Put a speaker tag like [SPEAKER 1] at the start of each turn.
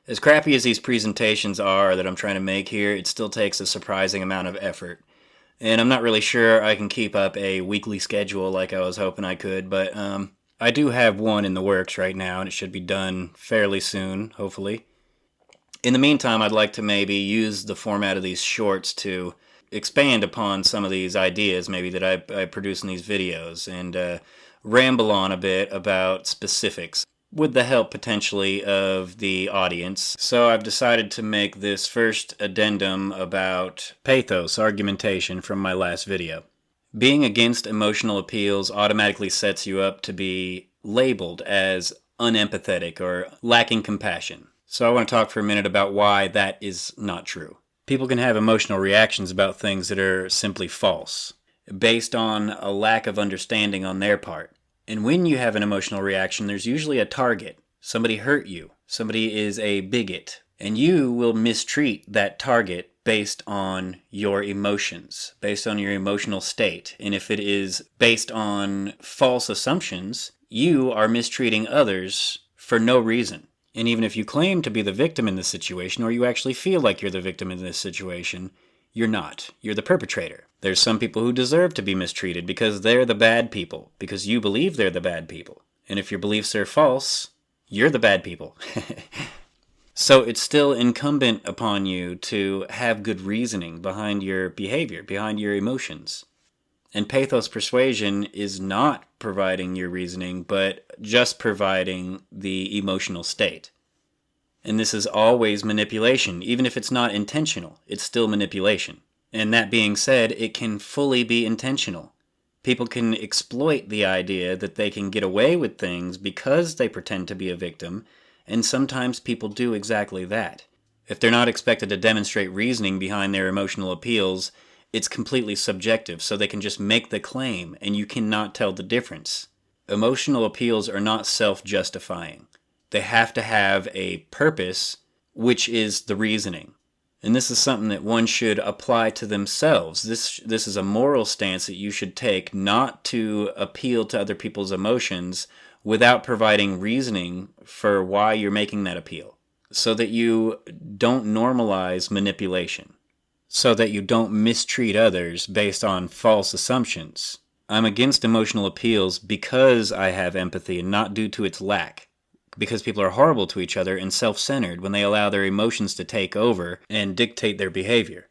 [SPEAKER 1] As crappy as these presentations are that I'm trying to make here, it still takes a surprising amount of effort. And I'm not really sure I can keep up a weekly schedule like I was hoping I could, but I do have one in the works right now, and it should be done fairly soon, hopefully. In the meantime, I'd like to maybe use the format of these shorts to expand upon some of these ideas maybe that I produce in these videos and ramble on a bit about specifics with the help potentially of the audience. So I've decided to make this first addendum about pathos argumentation from my last video. Being against emotional appeals automatically sets you up to be labeled as unempathetic or lacking compassion. So I want to talk for a minute about why that is not true. People can have emotional reactions about things that are simply false, based on a lack of understanding on their part. And when you have an emotional reaction, there's usually a target. Somebody hurt you. Somebody is a bigot. And you will mistreat that target based on your emotions, based on your emotional state. And if it is based on false assumptions, you are mistreating others for no reason. And even if you claim to be the victim in this situation, or you actually feel like you're the victim in this situation, you're not. You're the perpetrator. There's some people who deserve to be mistreated because they're the bad people, because you believe they're the bad people. And if your beliefs are false, you're the bad people. So it's still incumbent upon you to have good reasoning behind your behavior, behind your emotions. And pathos persuasion is not providing your reasoning, but just providing the emotional state. And this is always manipulation. Even if it's not intentional, it's still manipulation. And that being said, it can fully be intentional. People can exploit the idea that they can get away with things because they pretend to be a victim, and sometimes people do exactly that. If they're not expected to demonstrate reasoning behind their emotional appeals, it's completely subjective, so they can just make the claim, and you cannot tell the difference. Emotional appeals are not self-justifying. They have to have a purpose, which is the reasoning. And this is something that one should apply to themselves. This is a moral stance that you should take, not to appeal to other people's emotions without providing reasoning for why you're making that appeal, so that you don't normalize manipulation, so that you don't mistreat others based on false assumptions. I'm against emotional appeals because I have empathy and not due to its lack. Because people are horrible to each other and self-centered when they allow their emotions to take over and dictate their behavior.